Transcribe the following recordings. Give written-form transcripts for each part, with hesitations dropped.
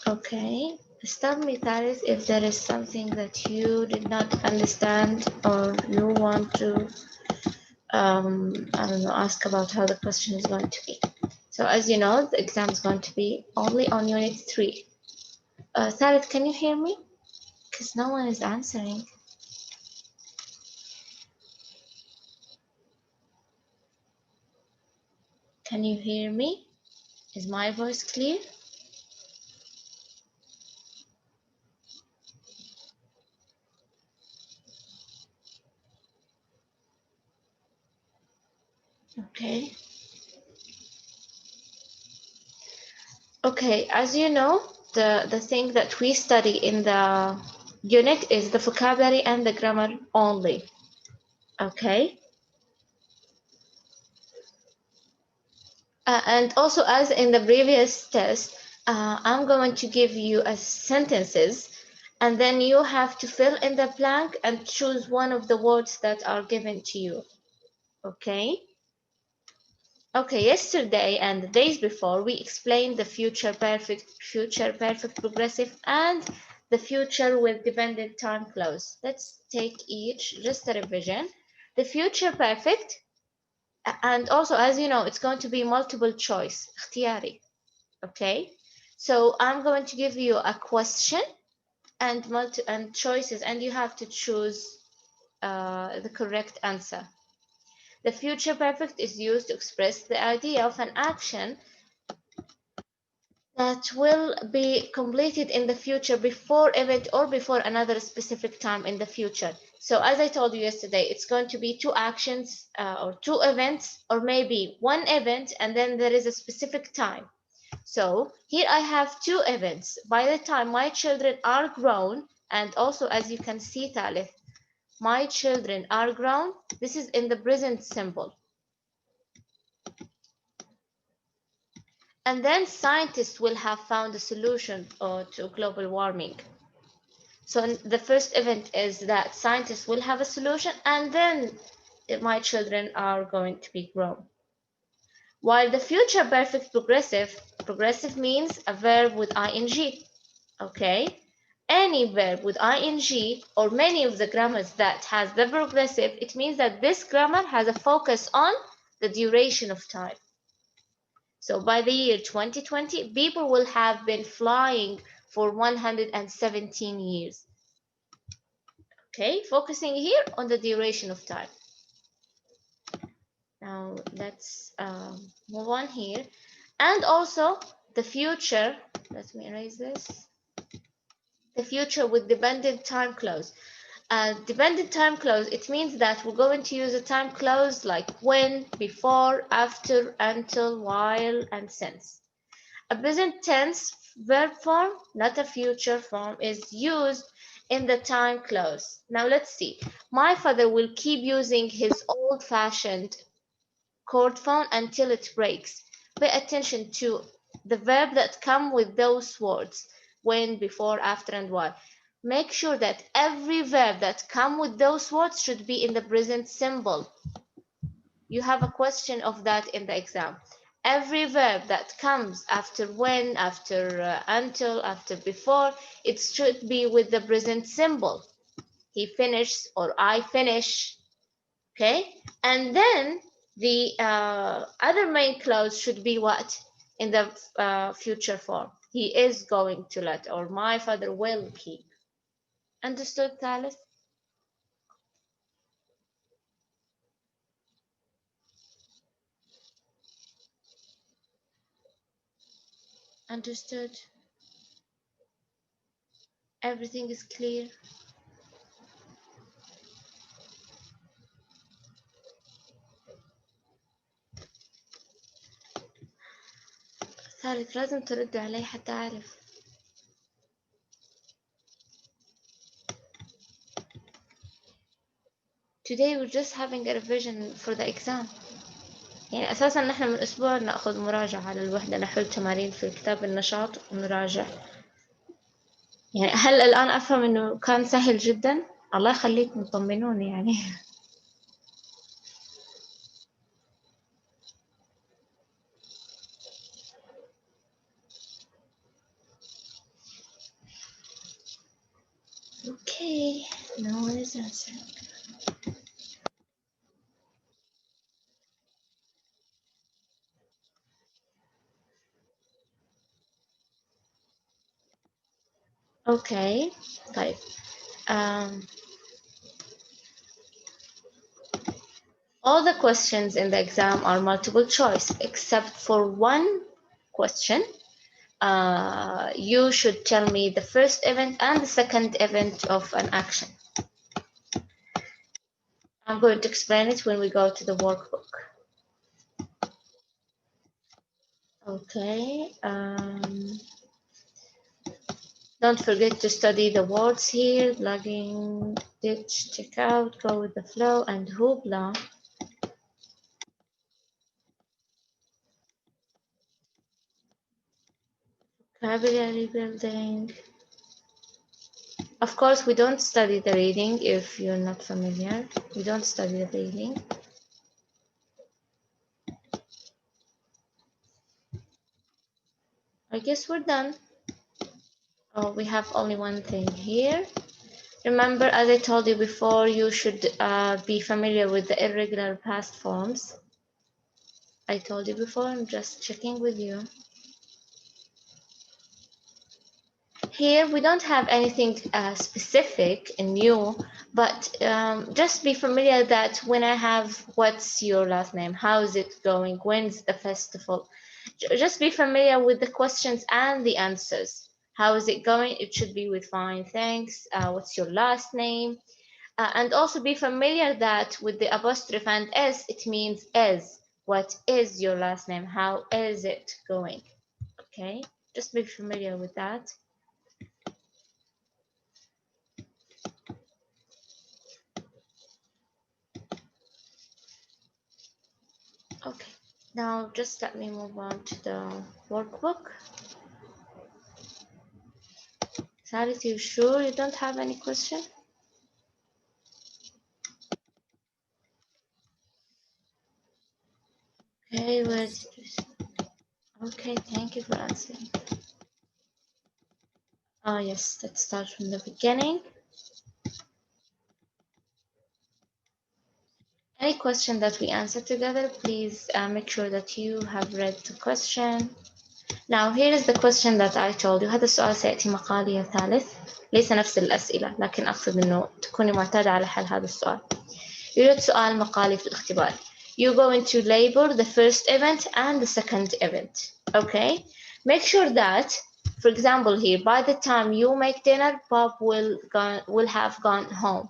Okay. Stop me, Taris, if there is something that you did not understand or you want to, I don't know, ask about how the question is going to be. So as you know, the exam is going to be only on Unit 3. Taris, can you hear me? Because no one is answering. Can you hear me? Is my voice clear? Okay. Okay, as you know, the thing that we study in the unit is the vocabulary and the grammar only. Okay. And also, as in the previous test, I'm going to give you a sentences, and then you have to fill in the blank and choose one of the words that are given to you. Okay. Okay, yesterday and the days before, we explained the future perfect, progressive, and the future with dependent time clause. Let's take each, just a revision. The future perfect, and also, as you know, it's going to be multiple choice, اختياري. Okay, so I'm going to give you a question and choices, and you have to choose the correct answer. The future perfect is used to express the idea of an action that will be completed in the future before event or before another specific time in the future. So as I told you yesterday, it's going to be two actions or two events, or maybe one event and then there is a specific time. So here I have two events. By the time my children are grown, and also as you can see, Talith, my children are grown, this is in the present symbol. And then scientists will have found a solution to global warming. So the first event is that scientists will have a solution, and then my children are going to be grown. While the future perfect progressive means a verb with ing. Okay, any verb with ing or many of the grammars that has the progressive, it means that this grammar has a focus on the duration of time. So by the year 2020, people will have been flying for 117 years. Okay, focusing here on the duration of time. Now let's move on here. And also the future, let me erase this. The future with dependent time clause. Dependent time clause, it means that we're going to use a time clause like when, before, after, until, while, and since. A present tense verb form, not a future form, is used in the time clause. Now let's see. My father will keep using his old-fashioned cord phone until it breaks. Pay attention to the verb that come with those words, when, before, after, and while. Make sure that every verb that come with those words should be in the present symbol. You have a question of that in the exam. Every verb that comes after when, after until, after before, it should be with the present symbol. He finishes or I finish. Okay, and then the other main clause should be what? In the future form. He is going to let, or my father will keep. Understood, Thalith? Understood? Everything is clear? ثالث لازم ترد علي حتى أعرف. Today we're just having a revision for the exam. يعني أساسا نحن من أسبوع نأخذ مراجعة على الوحدة، نحل تمارين في كتاب النشاط ونراجع. يعني هل الآن أفهم إنه كان سهل جدا؟ الله يخليكم طمنوني يعني. Okay, no one is answering. Okay, طيب. All the questions in the exam are multiple choice except for one question. You should tell me the first event and the second event of an action. I'm going to explain it when we go to the workbook. Okay. Don't forget to study the words here: plugging, ditch, check out, go with the flow, and hoopla. Vocabulary building. Of course, we don't study the reading if you're not familiar. We don't study the reading. I guess we're done. Oh, we have only one thing here. Remember, as I told you before, you should be familiar with the irregular past forms. I told you before, I'm just checking with you. Here, we don't have anything specific and new, but just be familiar that when I have what's your last name, how is it going, when's the festival, just be familiar with the questions and the answers. How is it going? It should be with fine, thanks. What's your last name? And also be familiar that with the apostrophe and S, it means is. What is your last name? How is it going? Okay, just be familiar with that. Okay, now just let me move on to the workbook. Sarit, you sure you don't have any question? Okay, where did you see? Okay, thank you for answering. Oh yes, let's start from the beginning. Any question that we answer together, please make sure that you have read the question. Now here is the question that I told you. هذا السؤال سيأتي مقالي ثالث، ليس نفس الأسئلة، لكن أقصد إنه تكوني معتادة على حل هذا السؤال. يوجد سؤال مقالي في الاختبار. You're going to label the first event and the second event. Okay? Make sure that, for example here, by the time you make dinner, Bob will have gone home.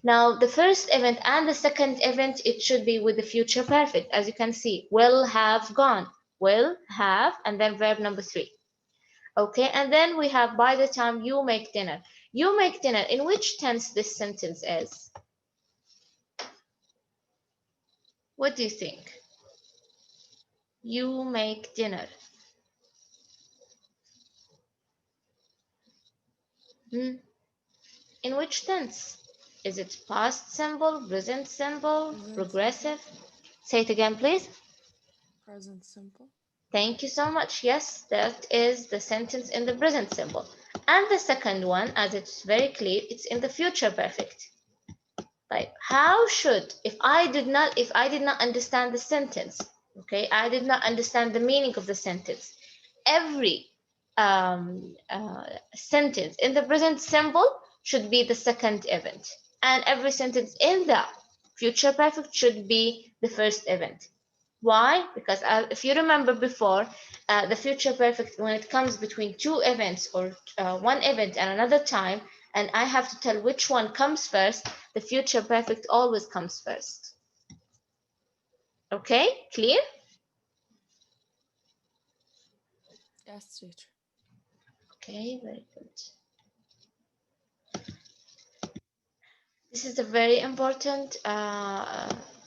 Now, the first event and the second event, it should be with the future perfect. As you can see, will have gone, will have, and then verb number 3. Okay, and then we have by the time you make dinner. You make dinner, in which tense this sentence is? What do you think? You make dinner. In which tense? Is it past simple, present simple, progressive? Say it again, please. Present simple. Thank you so much. Yes, that is the sentence in the present simple. And the second one, as it's very clear, it's in the future perfect. Like, how should, if I did not understand the sentence, okay, I did not understand the meaning of the sentence, every sentence in the present simple should be the second event, and every sentence in the future perfect should be the first event. Why? Because if you remember before, the future perfect, when it comes between two events or one event and another time, and I have to tell which one comes first, the future perfect always comes first. Okay, clear? Yes, teacher. Okay, very good. This is a very important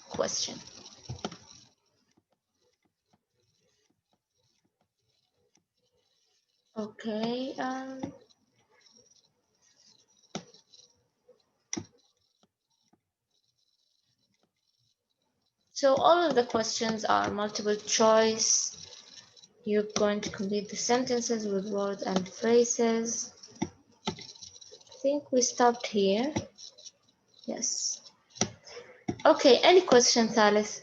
question. Okay. So all of the questions are multiple choice. You're going to complete the sentences with words and phrases. think we stopped here. Yes. Okay, any question, Thalith?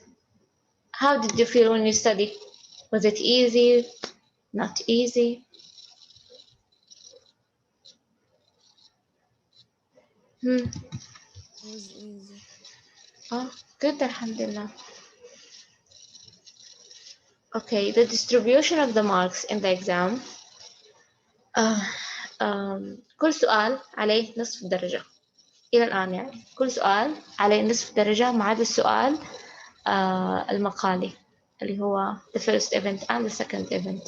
How did you feel when you studied? Was it easy? Not easy? Hmm. It was easy. Oh, good, alhamdulillah. Okay, the distribution of the marks in the exam. كل سؤال عليه نصف درجة إلى الآن، يعني كل سؤال عليه نصف درجة ما عدا السؤال المقالي اللي هو the first event and the second event.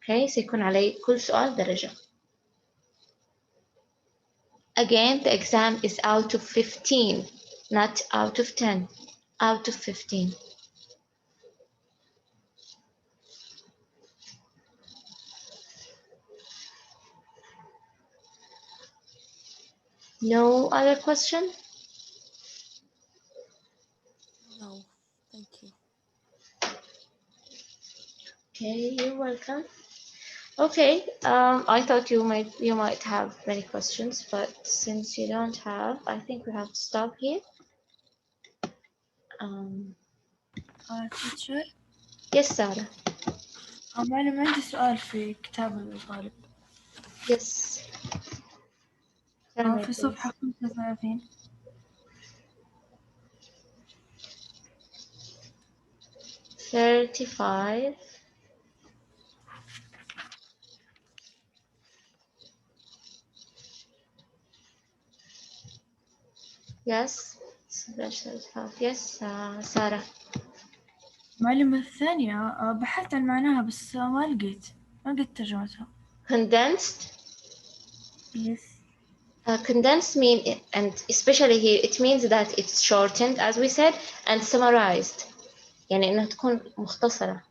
Okay, سيكون عليه كل سؤال درجة. Again, the exam is out of 15, not out of 10, out of 15. No other question? No, thank you. Okay, you're welcome. Okay, I thought you might have many questions, but since you don't have, I think we have to stop here. teacher. Yes, Sarah. معلم عندي سؤال في كتاب الطالب. Yes. Tell me, في please. صفحة 35. 35. Yes. Yes, Sarah. المعلمة الثانية بحثت عن معناها بس ما لقيت ترجمتها. Condensed. Yes. Condensed mean, and especially here, it means that it's shortened, as we said, and summarized. يعني إنها تكون مختصرة.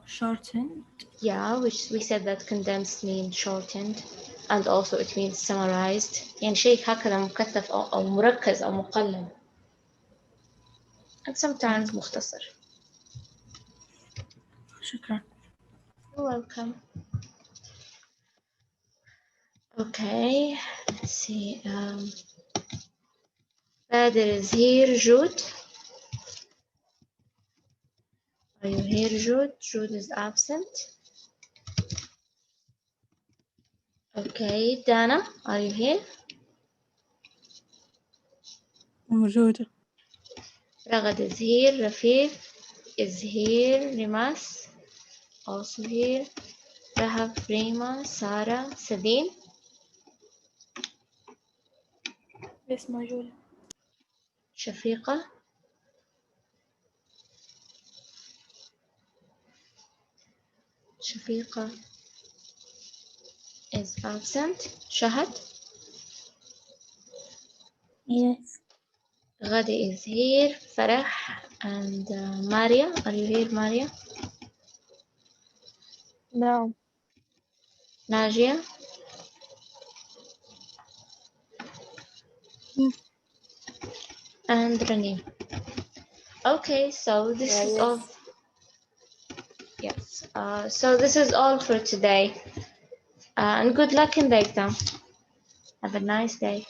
Shortened. Yeah, which we said that condensed means shortened, and also it means summarized. يعني شيء هكذا مكثف أو مركز أو مقلل. And sometimes مختصر. شكرا. You're welcome. Okay, let's see. Bader is here. Jude, are you here, Jude? Jude is absent. Okay, Dana, are you here? موجودة. Ragad is here. Rafif is here. Rimas also here. Rahab, Rima, Sarah, Sabine. Yes, موجودة. Shafiqa. Shafiqa is absent. Shahad. Yes. Ghadi is here. Farah and Maria. Are you here, Maria? No. Najia. Yes. And Ranim. Okay, so this is all. Yes. So this is all for today. And good luck in the exam. Have a nice day.